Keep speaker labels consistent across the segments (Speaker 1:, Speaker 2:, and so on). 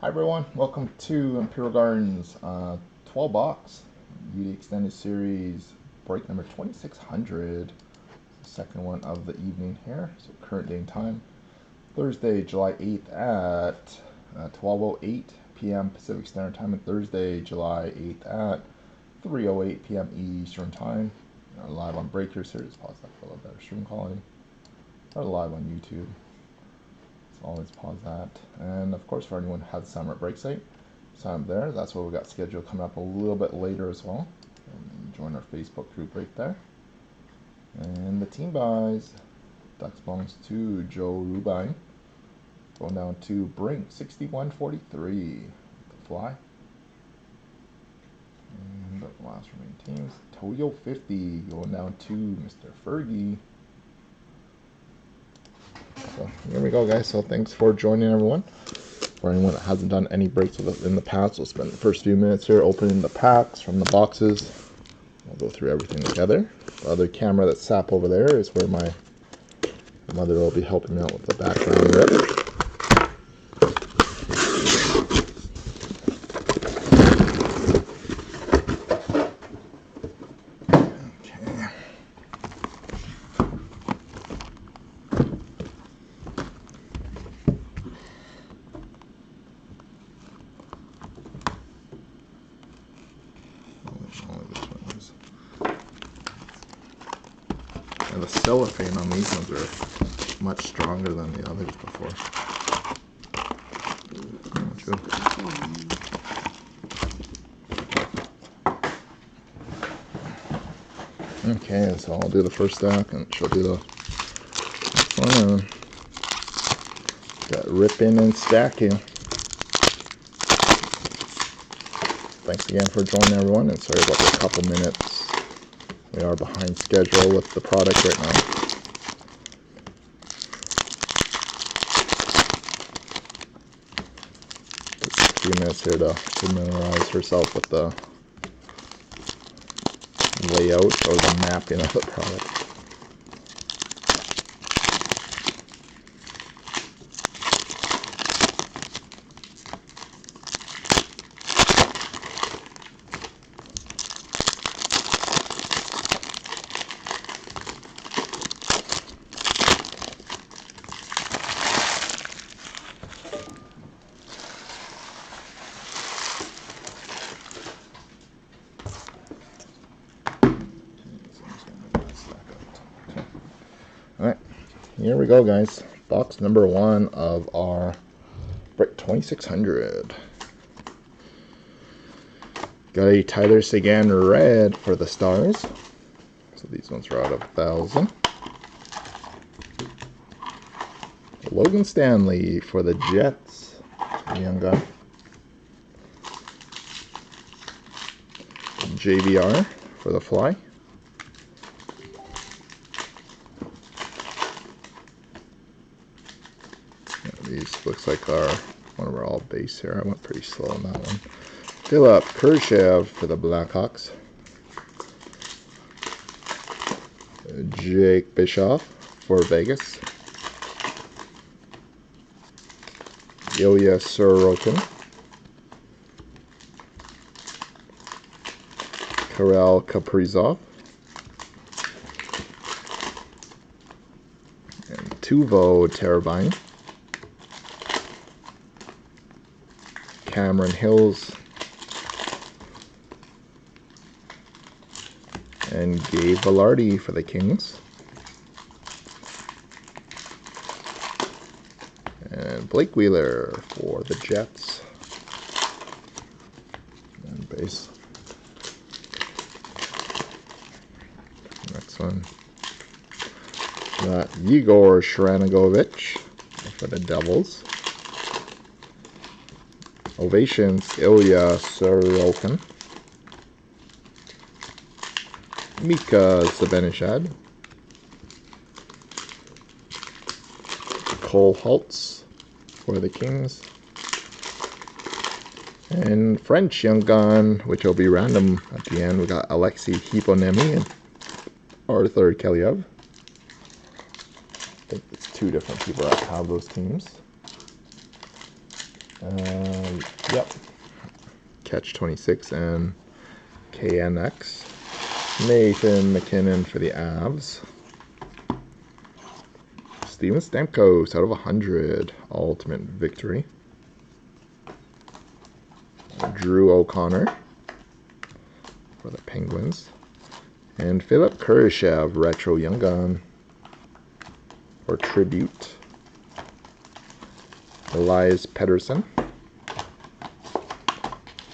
Speaker 1: Hi everyone, welcome to Imperial Gardens 12 box UD Extended Series break number 2600. Second one of the evening here, so current day and time. Thursday, July 8th at 12:08 p.m. Pacific Standard Time, and Thursday, July 8th at 3:08 p.m. Eastern Time. Live on Breakers here, just pause that for a little better stream quality. Or live on YouTube. Always pause that. And of course, for anyone who has a summer break site, sign up there. That's what we got scheduled coming up a little bit later as well. And join our Facebook group right there. And the team buys. Ducks belongs to Joe Rubine. Going down to Brink 6143. The fly. And the last remaining teams. Toyo 50 going down to Mr. Fergie. So here we go, guys. So thanks for joining, everyone. For anyone that hasn't done any breaks in the past, we'll spend the first few minutes here opening the packs from the boxes. We'll go through everything together. The other camera that's sap over there is where my mother will be helping me out with the background rip. And the cellophane on these ones are much stronger than the others before. Okay, so I'll do the first stack and she'll do the next one. Got ripping and stacking. Thanks again for joining, everyone, and sorry about the couple minutes. We are behind schedule with the product right now. Just a few minutes here to familiarize herself with the layout or the mapping of the product. Alright, here we go, guys. Box number one of our break 2600. Got a Tyler Seguin red for the Stars. So these ones are out of 1,000. Logan Stanley for the Jets. Young guy. JVR for the Fly. These looks like one of our all base here. I went pretty slow on that one. Philip Kurashev for the Blackhawks. Jake Bischoff for Vegas. Ilya Sorokin. Kirill Kaprizov. And Teuvo Teravainen. Cameron Hills. And Gabe Vilardi for the Kings. And Blake Wheeler for the Jets. And base. Next one. Got Igor Sharanovich for the Devils. Ovations, Ilya Sorokin. Mika Zibanejad. Cole Holtz for the Kings. And French Young Gun, which will be random at the end. We got Alexei Hiponemi and Arthur Kaliev. I think it's two different people that have those teams. Yep. Catch 26 and KNX. Nathan McKinnon for the Avs. Steven Stamkos out of 100. Ultimate Victory. Drew O'Connor for the Penguins. And Philip Kurashev, Retro Young Gun or Tribute. Elias Pettersson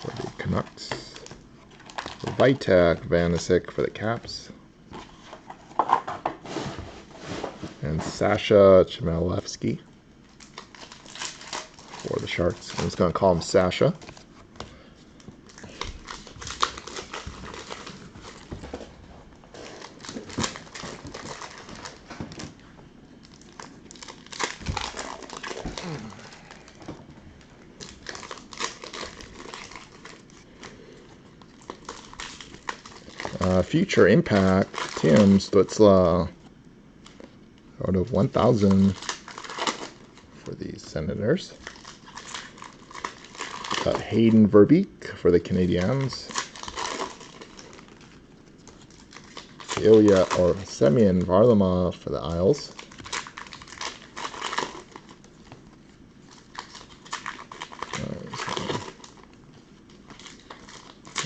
Speaker 1: for the Canucks. Vitek Vanacek for the Caps. And Sasha Chmelevsky for the Sharks. I'm just going to call him Sasha. Future Impact, Tim Stützle out of 1,000 for the Senators. Got Hayden Verbeek for the Canadiens. Ilya or Semyon Varlamov for the Isles.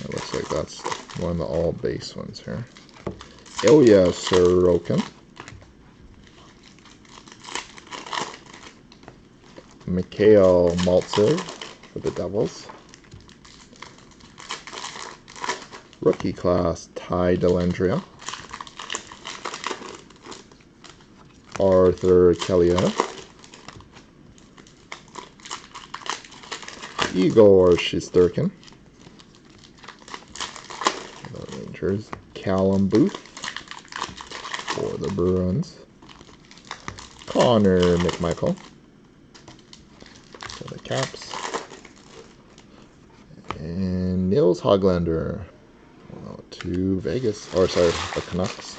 Speaker 1: It looks like that's one of the all base ones here. Ilya Sorokin. Mikhail Maltsev for the Devils. Rookie class, Ty Dellandrea. Arthur Kaliyev. Igor Shesterkin. The Rangers. Callum Booth for the Bruins. Connor McMichael for the Caps. And Nils Hoglander to Vegas, or sorry, the Canucks.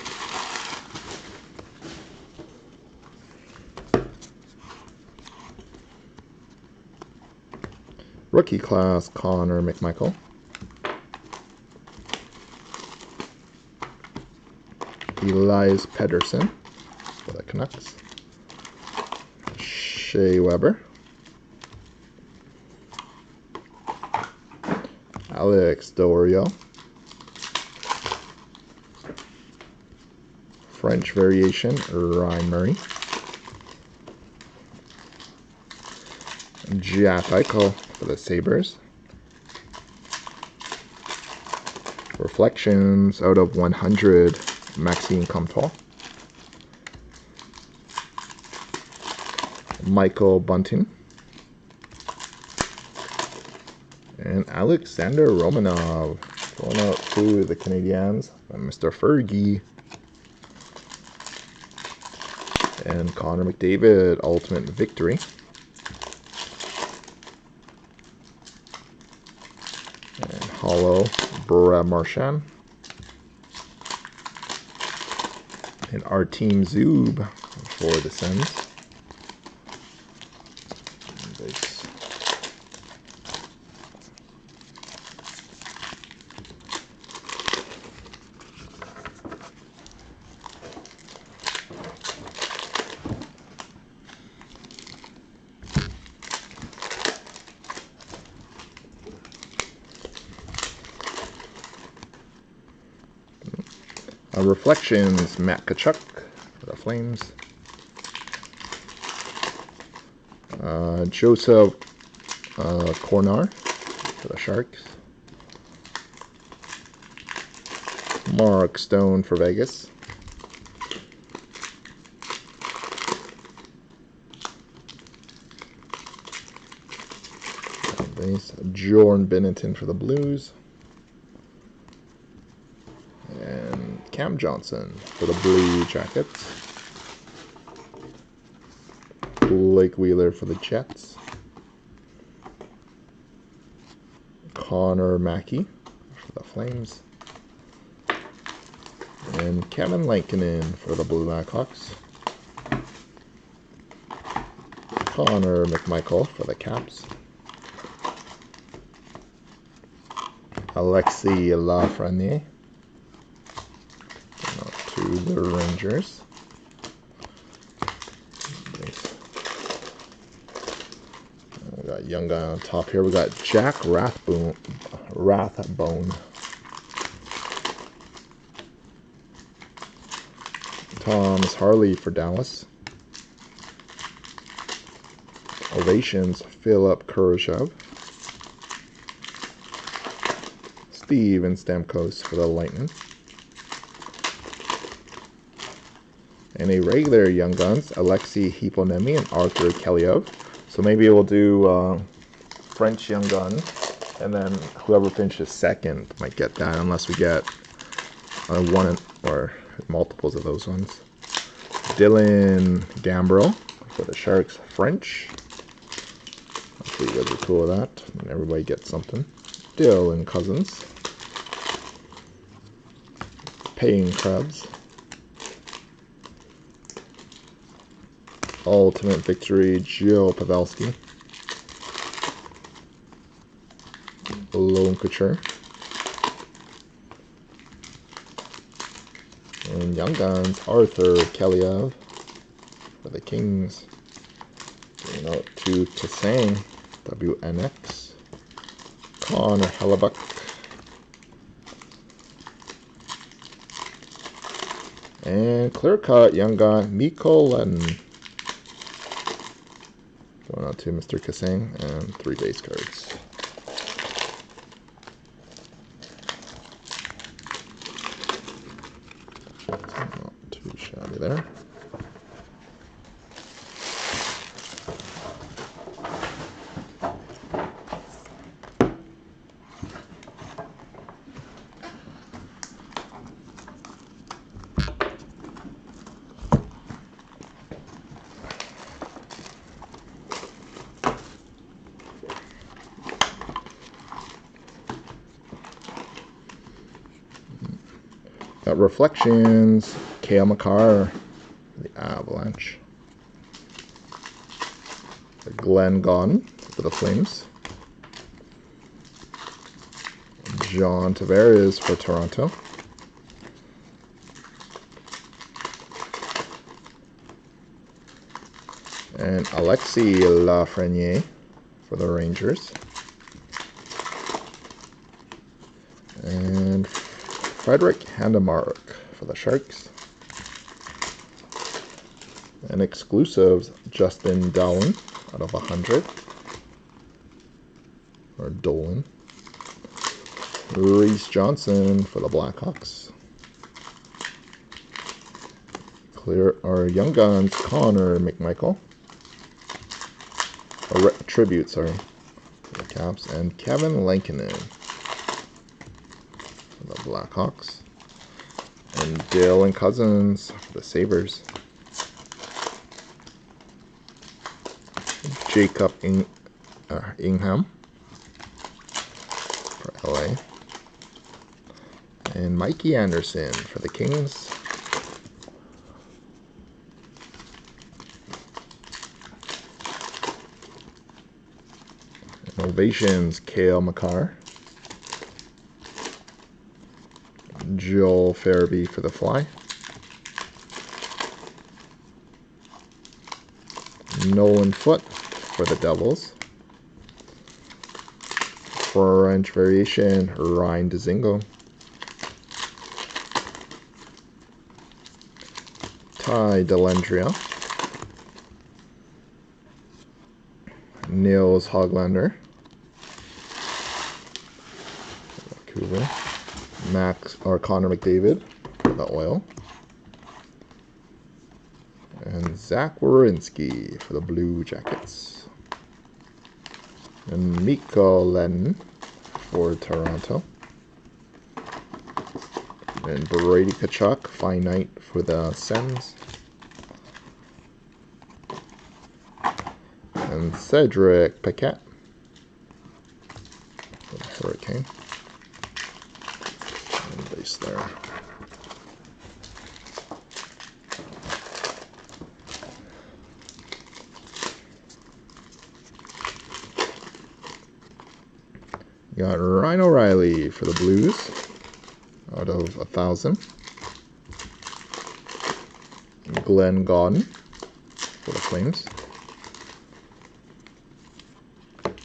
Speaker 1: Rookie class, Connor McMichael. Elias Pettersson for the Canucks. Shea Weber. Alex Dorio. French variation, Ryan Murray. Jack Eichel for the Sabres. Reflections out of 100, Maxime Comtois. Michael Bunting. And Alexander Romanov going out to the Canadiens by Mr. Fergie. And Connor McDavid, Ultimate Victory. And Hollow, Brad Marchand. And Artem Zub for the Sens. Base. Reflections, Matt Tkachuk for the Flames. Joseph Cornar for the Sharks. Mark Stone for Vegas. Jordan Binnington for the Blues. And Cam Johnson for the Blue Jackets. Blake Wheeler for the Jets. Connor Mackey for the Flames. And Kevin Lankinen for the Blue Blackhawks. Connor McMichael for the Caps. Alexis Lafreniere to the Rangers. We got young guy on top here. We got Jack Rathbone. Thomas Harley for Dallas. Ovations, Philip Kurashev. Steven Stamkos for the Lightning. And a regular Young Guns, Alexei Hipponemyi and Arthur Kaliyev. So maybe we'll do French Young Gun, and then whoever finishes second might get that, unless we get one or multiples of those ones. Dylan Gambrell for the Sharks, French. Hopefully you guys are cool with that, and everybody gets something. Dylan Cousins. Paying Krebs. Ultimate Victory, Joe Pavelski. Lone Couture. And Young Guns, Arthur Kaliyev for the Kings. Going out to Tsang, WNX. Connor Hellebuck. And clear cut Young Gun, Mikko Lennon. Going out to Mr. Kasang, and 3 base cards. Not too shabby there. Got Reflections, Cale Makar, the Avalanche. Glenn Gaudin for the Flames. John Tavares for Toronto. And Alexis Lafreniere for the Rangers. And Frederick Handemark for the Sharks. And exclusives, Justin Dolan out of 100. Or Dolan. Reese Johnson for the Blackhawks. Clear our Young Guns, Connor McMichael. Tribute, sorry. For the Caps. And Kevin Lankinen. The Blackhawks. And Dylan Cousins for the Sabres. Jacob Ingham for LA. And Mikey Anderson for the Kings. And Ovations, Cale Makar. Joel Farabee for the Fly. Nolan Foote for the Devils. French variation, Ryan Dzingel. Ty Dellandrea. Nils Hoglander. Vancouver. Connor McDavid for the Oil. And Zach Werenski for the Blue Jackets. And Mikko Lennon for Toronto. And Brady Tkachuk, Finite for the Sens. And Cedric Paquette for the Hurricane. And base there. You got Ryan O'Reilly for the Blues out of 1,000. Glenn Gaudin for the Flames.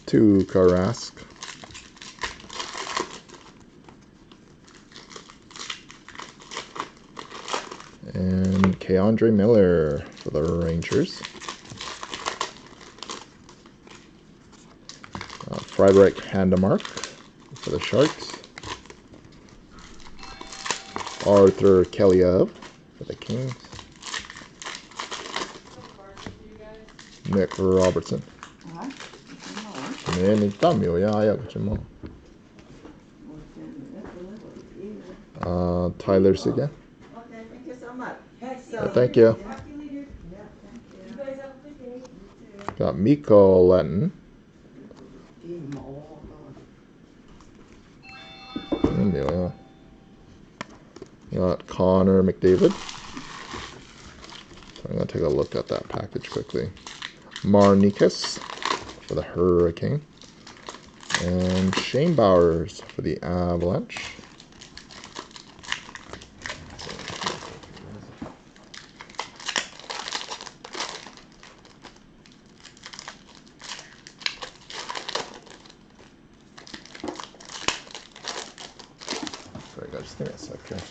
Speaker 1: Tuukka Rask. And K'Andre Miller for the Rangers. Frederick Handemark for the Sharks. Arthur Kaliev for the Kings. Nick Robertson. Nee, niet Tamio, ja, ja, Tyler Seguin.
Speaker 2: Okay, thank you so much.
Speaker 1: Thank you.
Speaker 2: Talk to you later. Yeah, thank you. You guys have a good day. You too.
Speaker 1: Got Mikko Letton. Got Connor McDavid. So I'm going to take a look at that package quickly. Marnikas for the Hurricane. And Shane Bowers for the Avalanche. Sorry guys, just give me a sec here.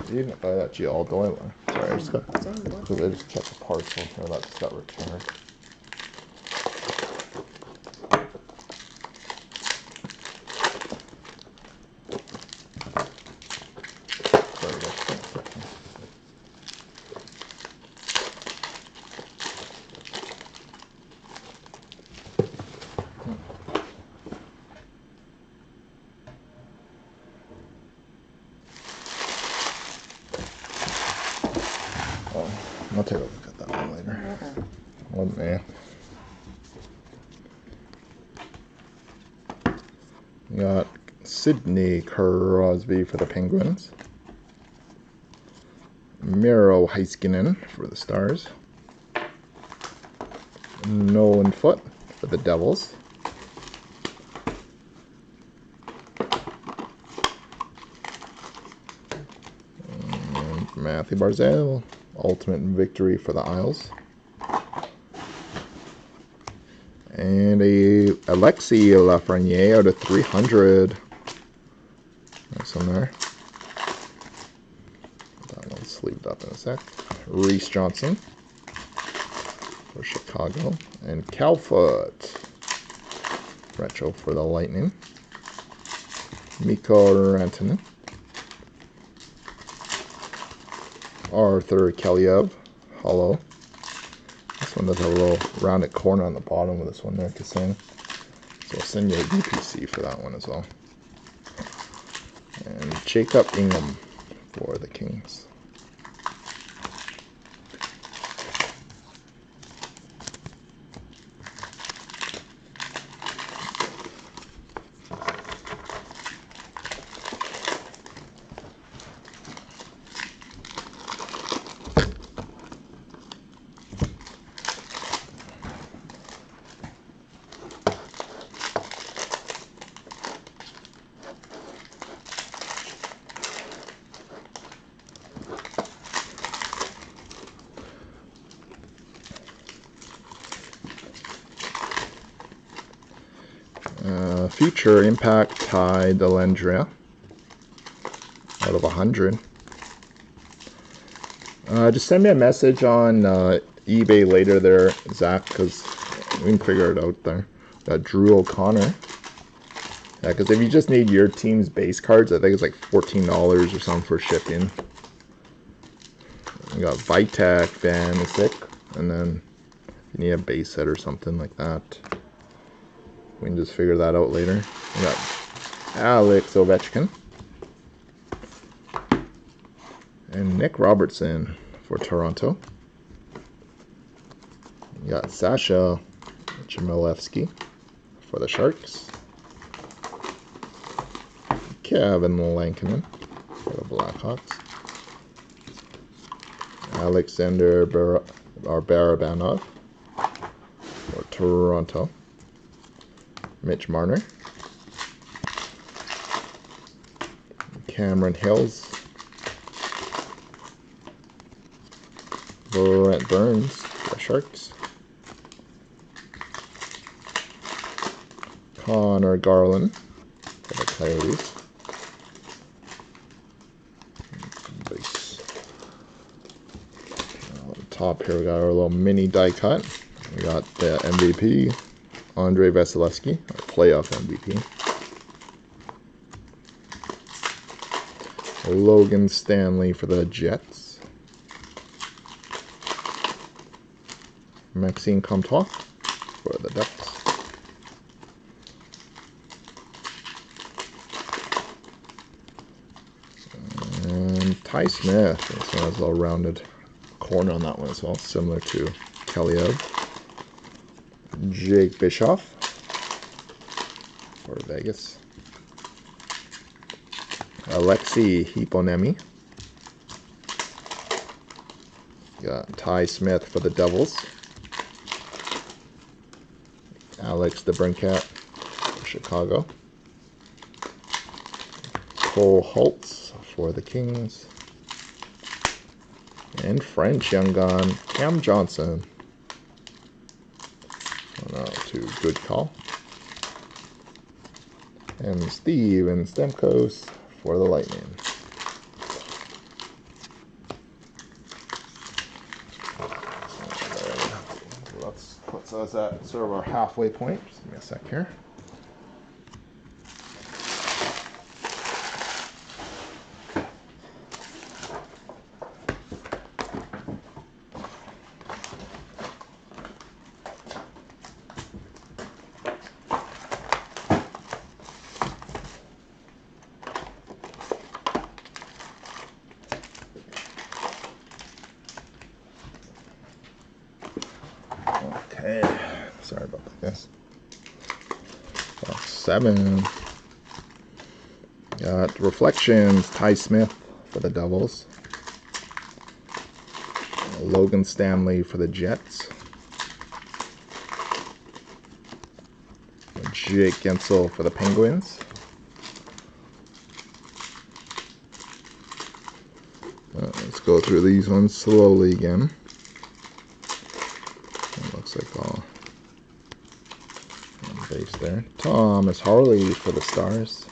Speaker 1: You didn't buy that G all going one. Sorry, I just got because I just checked the parcel here that just got returned. Sorry guys, just give me a sec here. I'll take a look at that one later. One man. You got Sidney Crosby for the Penguins. Miro Heiskanen for the Stars. Nolan Foote for the Devils. And Matthew Barzal. Ultimate Victory for the Isles. And a Alexis Lafreniere out of 300. Nice one there. That one's sleeved up in a sec. Reese Johnson for Chicago. And Calfoot retro for the Lightning. Mikko Rantanen. Arthur Kaliev, hollow. This one does have a little rounded corner on the bottom of this one there, Kassing. So I'll send you a UPC for that one as well. And Jacob Ingham for the Kings. Future Impact Ty Dellandrea out of 100. Just send me a message on eBay later there, Zach, because we can figure it out there. Got Drew O'Connor. Yeah, because if you just need your team's base cards, I think it's like $14 or something for shipping. You got Vitek, Vanisic, and then if you need a base set or something like that, we can just figure that out later. We got Alex Ovechkin. And Nick Robertson for Toronto. You got Sasha Chmelevsky for the Sharks. Kevin Lankinen for the Blackhawks. Alexander Barabanov for Toronto. Mitch Marner. Cameron Hills. Brent Burns for the Sharks. Connor Garland for the Coyotes. Base. Top here we got our little mini die cut. We got the MVP, Andrei Vasilevsky, our playoff MVP. Logan Stanley for the Jets. Maxime Comtois for the Ducks. And Ty Smith. This one has a little rounded corner on that one as well, similar to Kaliev. Jake Bischoff for Vegas. Alexei Hiponemi. Got Ty Smith for the Devils. Alex DeBrincat for Chicago. Cole Holtz for the Kings. And French young gun, Cam Johnson. Oh no, too good call. And Steven Stamkos for the Lightning. Let's put us at sort of our halfway point. Just give me a sec here. Okay, sorry about this. Box 7. Got Reflections, Ty Smith for the Devils. Logan Stanley for the Jets. Jake Gensel for the Penguins. Let's go through these ones slowly again. Looks like all on base there. Thomas Harley for the Stars.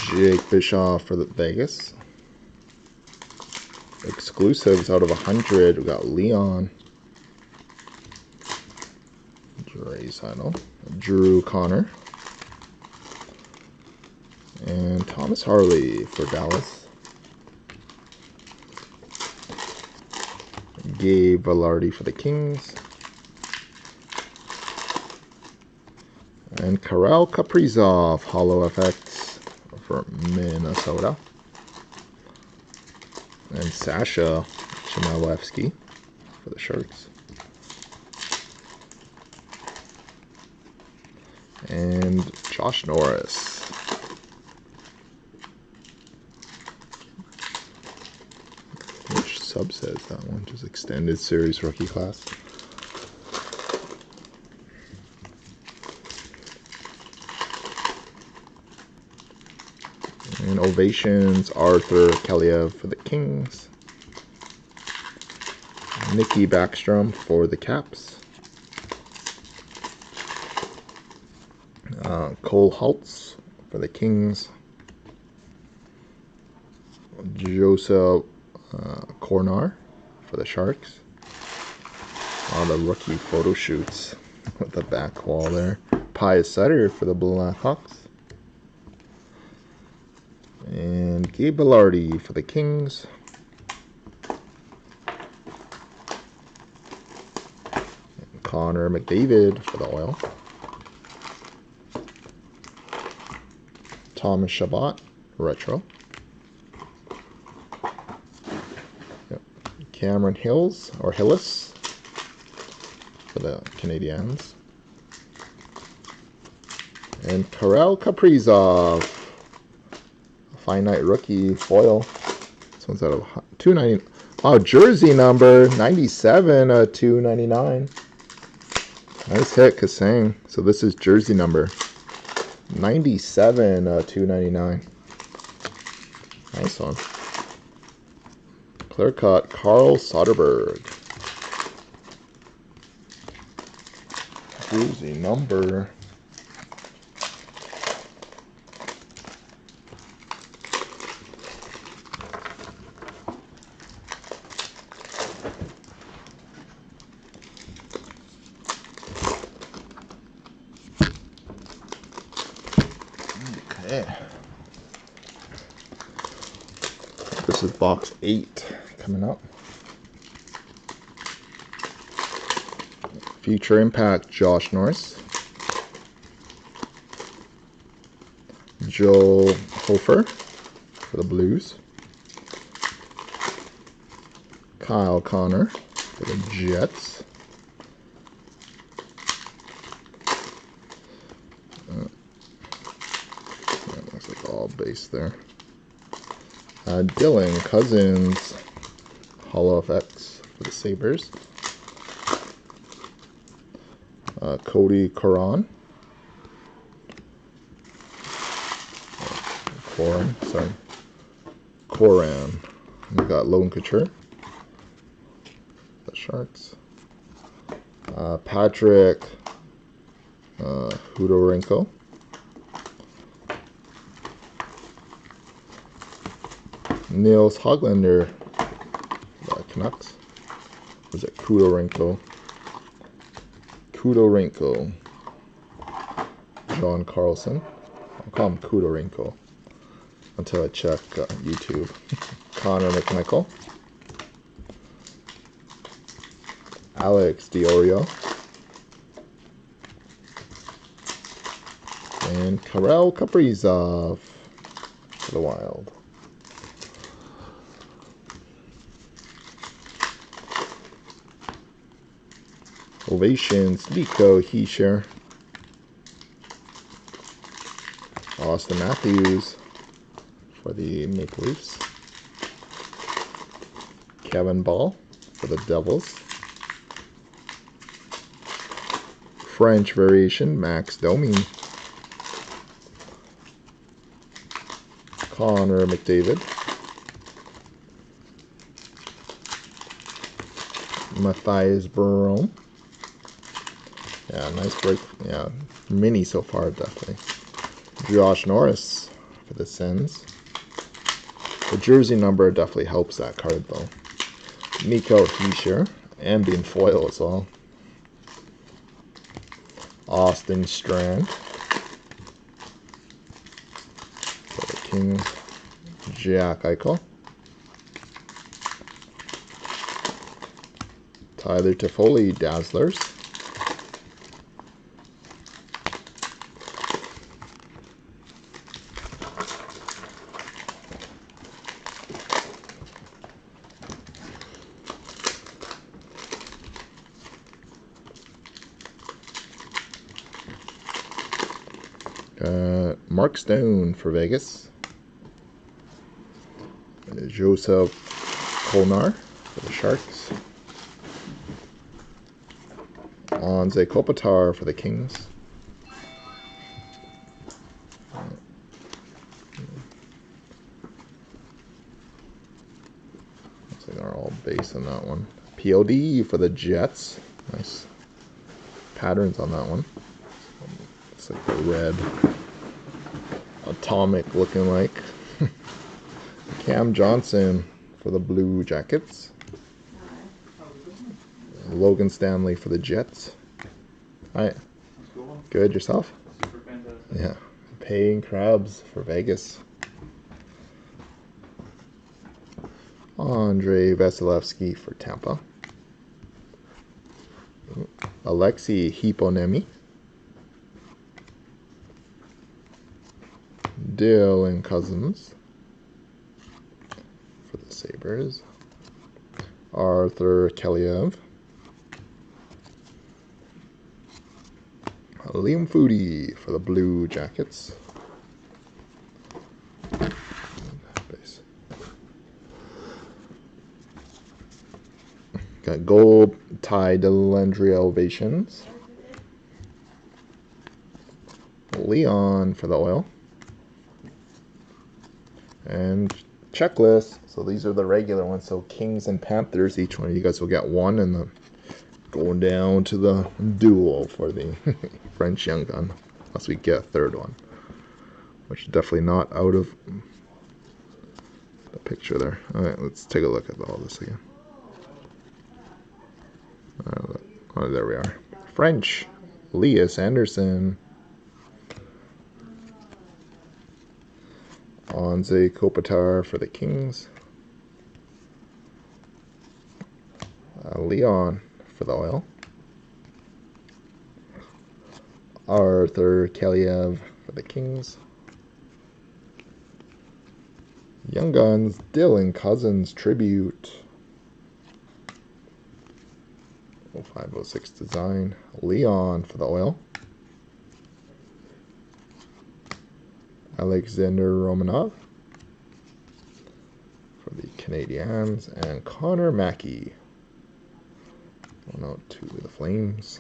Speaker 1: Jake Bischoff for the Vegas. Exclusives out of 100. We got Leon. Draisaitl. Drew Connor. And Thomas Harley for Dallas. Gabe Velarde for the Kings. And Kirill Kaprizov, Holo Effects for Minnesota. And Sasha Chmelevsky for the Sharks. And Josh Norris. Which subset is that one? Just extended series rookie class. And Ovations, Arthur Kaliev for the Kings. Nikki Backstrom for the Caps. Cole Holtz for the Kings. Joseph Cornar for the Sharks. All the rookie photo shoots with the back wall there. Pius Sutter for the Blackhawks. And Gabe Velarde for the Kings. And Connor McDavid for the Oil. Thomas Chabot, retro. Yep. Cameron Hills, or Hillis, for the Canadiens. And Kirill Kaprizov, finite rookie foil. This one's out of 290. Oh, jersey number 97, 299. Nice hit, Kasang. So this is jersey number 97, $2.99. Nice one. Clear cut, Carl Soderberg. Jersey number. Okay. This is box 8 coming up. Future Impact, Josh Norris. Joel Hofer for the Blues. Kyle Connor for the Jets. That looks like all base there. Dylan Cousins, Holo FX for the Sabres. Cody Coran. Coran. We got Logan Couture. The Sharks. Patrick Hudorenko. Niels Hoglander. Canucks. Was it Kudorenko? Kudorenko. John Carlson. I'll call him Kudorenko until I check YouTube. Connor McMichael. Alex Diorio. And Karel Kaprizov for the Wild. Ovations, Nico Hischier. Austin Matthews for the Maple Leafs. Kevin Ball for the Devils. French variation, Max Domi. Connor McDavid. Matthias Barone. Yeah, nice break. Yeah, mini so far, definitely. Josh Norris for the Sens. The jersey number definitely helps that card, though. Nico Hischier, and being foil as well. Austin Strand for the Kings. Jack Eichel. Tyler Toffoli, Dazzlers. Mark Stone for Vegas. Joseph Kolnar for the Sharks. Anze Kopitar for the Kings. Looks like they're all base on that one. POD for the Jets. Nice patterns on that one. It's like the red atomic looking like. Cam Johnson for the Blue Jackets. Logan Stanley for the Jets. Hi. Good, yourself?
Speaker 3: Super fantastic.
Speaker 1: Yeah. Paying Crabs for Vegas. Andrei Vasilevsky for Tampa. Alexei Hiponemi. Dylan Cousins for the Sabres. Arthur Kaliev. Liam Foudy for the Blue Jackets. Base. Got gold Ty Dellandrea Ovations Leon for the oil. And checklist. So these are the regular ones. So Kings and Panthers. Each one of you guys will get one, and then going down to the duel for the French Young Gun. Unless we get a third one, which is definitely not out of the picture there. All right, let's take a look at all this again. Oh, there we are. French, Elias Anderson. Anze Kopitar for the Kings. Leon for the oil. Arthur Kaliev for the Kings. Young Guns, Dylan Cousins tribute. 0506 design. Leon for the oil. Alexander Romanov for the Canadiens, and Connor Mackey going out to the Flames.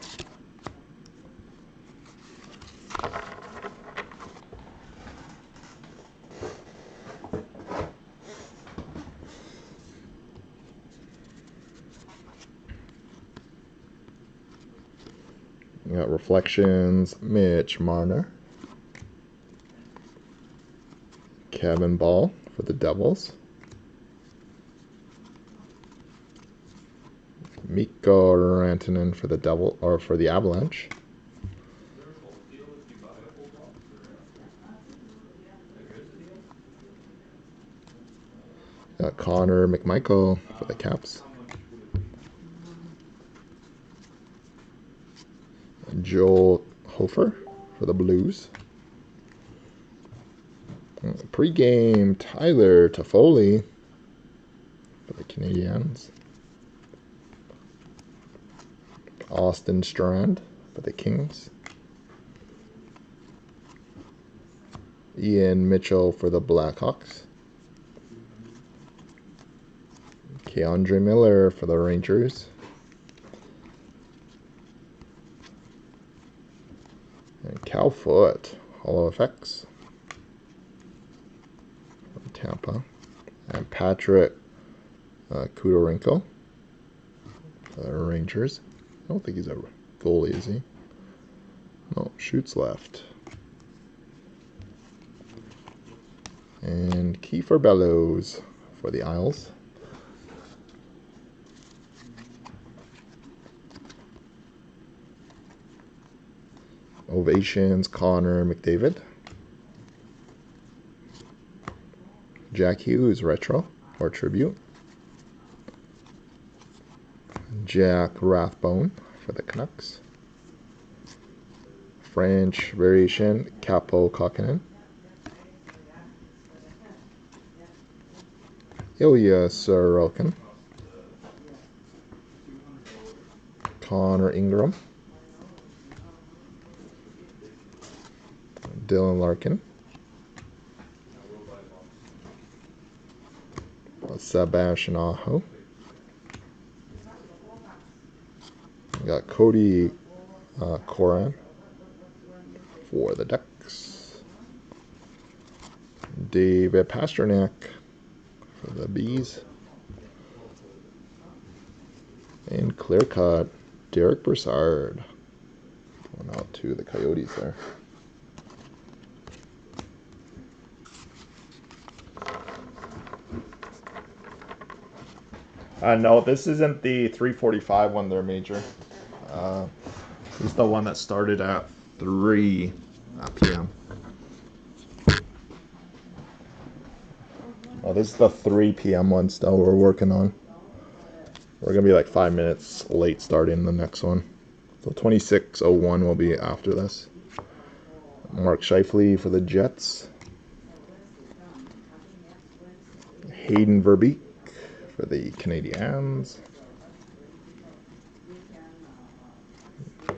Speaker 1: We got Reflections, Mitch Marner. Kevin Ball for the Devils. Mikko Rantanen for the Avalanche. Got Connor McMichael for the Caps. Joel Hofer for the Blues. Pre-game, Tyler Toffoli for the Canadiens. Austin Strand for the Kings. Ian Mitchell for the Blackhawks. Keandre Miller for the Rangers. And Cal Foote, Holo Effects from Tampa. And Patrick Kudorenko for the Rangers. I don't think he's a goalie, is he? No, shoots left. And Kiefer Bellows for the Isles. Ovations, Connor McDavid. Jack Hughes, retro or tribute. Jack Rathbone for the Canucks. French variation, Capo Kokinen. Ilya Sorokin. Connor Ingram. Dylan Larkin. Sebastian Aho. We got Cody Coran for the Ducks. David Pasternak for the Bees. And clear cut, Derek Brassard going out to the Coyotes there. No, this isn't the 3:45 one, they're major. This is the one that started at 3 p.m. Oh, this is the 3 p.m. one still we're working on. We're going to be like 5 minutes late starting the next one. So 26:01 will be after this. Mark Scheifele for the Jets. Hayden Verbeek for the Canadiens.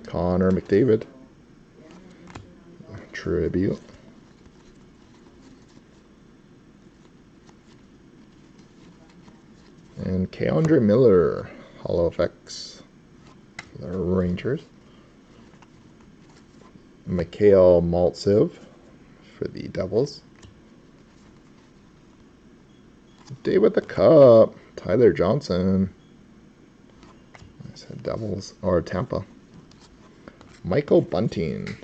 Speaker 1: Connor McDavid. Tribute. And Keandre Miller, Holo Effects for the Rangers. Mikhail Maltsev for the Devils. Day with the Cup, Tyler Johnson. I said Devils, or Tampa. Michael Bunting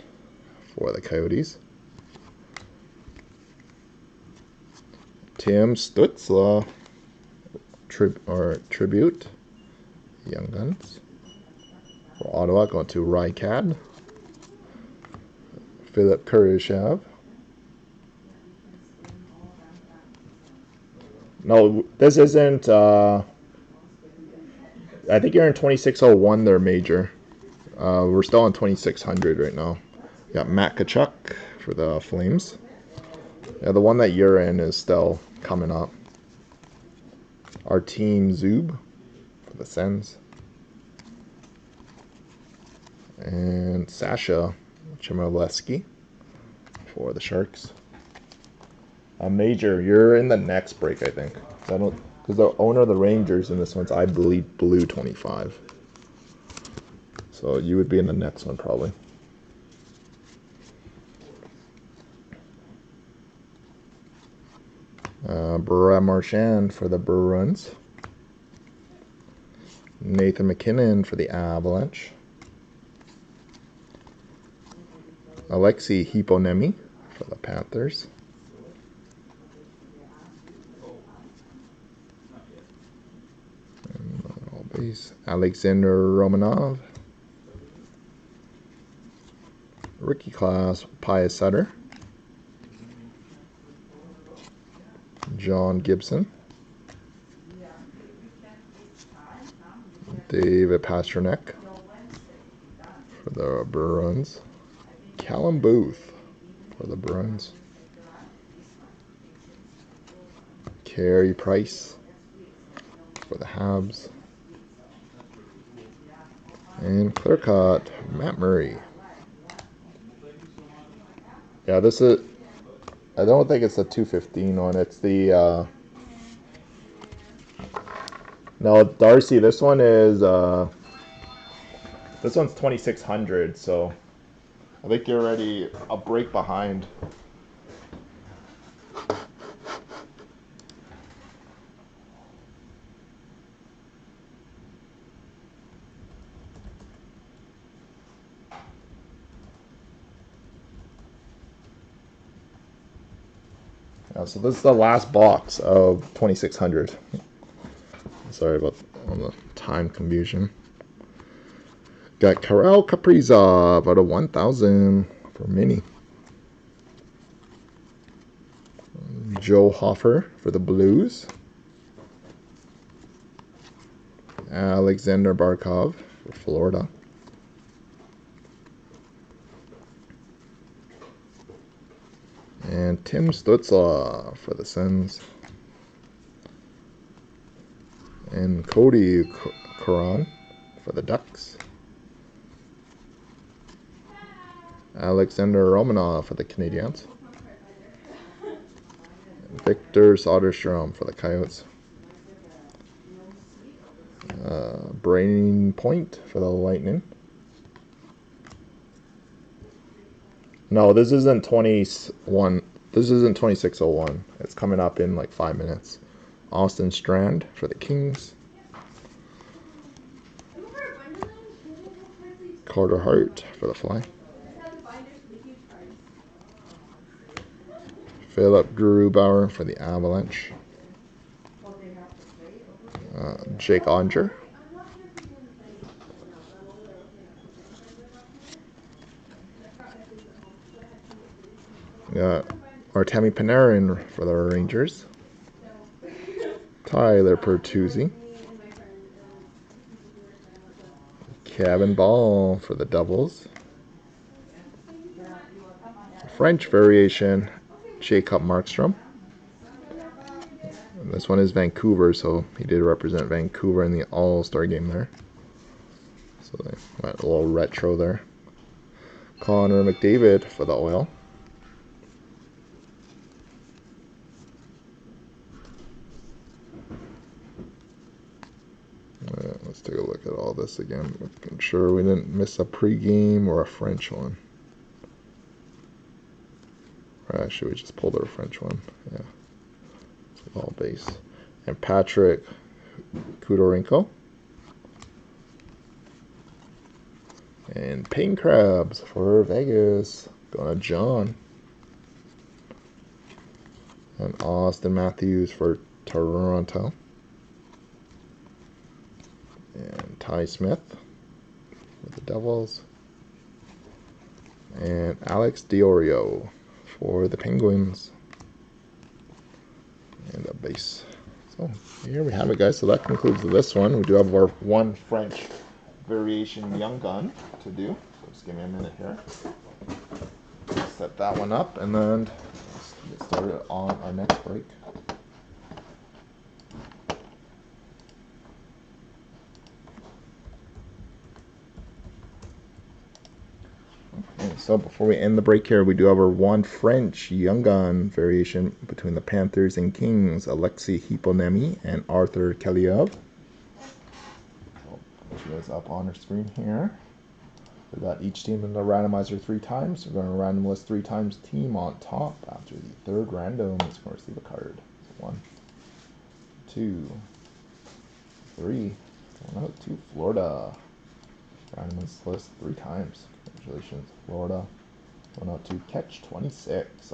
Speaker 1: for the Coyotes. Tim Stützle, Tribute, Young Guns. For Ottawa, going to Rykad. Philip Kurashev. No, this isn't, I think you're in 2601, their major. We're still on 2600 right now. Got Matt Tkachuk for the Flames. Yeah, the one that you're in is still coming up. Artem Zub for the Sens. And Sasha Chmielewski for the Sharks. A major, you're in the next break, I think. Because the owner of the Rangers in this one's, I believe, blue 25. So you would be in the next one probably. Brad Marchand for the Bruins. Nathan McKinnon for the Avalanche. Alexei Hiponemi for the Panthers. All base. Alexander Romanov. Rookie class, Pius Sutter. John Gibson. David Pastrnak for the Bruins. Callum Booth for the Bruins. Carey Price for the Habs. And clear cut, Matt Murray. Yeah, this is, I don't think it's the 215 one. It's the, no, Darcy, this one is, this one's 2600, so I think you're already a break behind. So this is the last box of 2600. Sorry about the time confusion. Got Kirill Kaprizov out of 1000 for mini. Joe Hofer for the Blues. Alexander Barkov for Florida. And Tim Stützle for the Sens. And Cody Curran for the Ducks. Alexander Romanov for the Canadiens. Victor Soderstrom for the Coyotes. Brain Point for the Lightning. No, this isn't 21. This isn't 2601. It's coming up in like 5 minutes. Austin Strand for the Kings. Carter Hart for the Fly. Philip Grubauer for the Avalanche. Jake Onger. Got Artemi Panarin for the Rangers. Tyler Pertuzzi. Kevin Ball for the Devils. French variation, Jacob Markstrom. And this one is Vancouver, so he did represent Vancouver in the All-Star game there. So they went a little retro there. Connor McDavid for the Oil. Let's take a look at all this again, making sure we didn't miss a pregame or a French one. Or actually, we just pulled our French one. Yeah. All base. And Patrick Kudorenko. And Pain Crabs for Vegas. Going to John. And Austin Matthews for Toronto. And Ty Smith with the Devils. And Alex Diorio for the Penguins. And a base. So here we have it, guys. So that concludes this one. We do have our one French variation Young Gun to do. So just give me a minute here. Set that one up and then let's get started on our next break. Okay, so before we end the break here, we do have our one French Young Gun variation between the Panthers and Kings, Alexei Hiponemi and Arthur Kaliev. So put you guys up on our screen here. We got each team in the randomizer 3 times. We're going to random list 3 times team on top. After the third random is going to receive a card. So 1, 2, 3. Going out to Florida. Randomized list 3 times. Congratulations, Florida. Going out to Catch 26.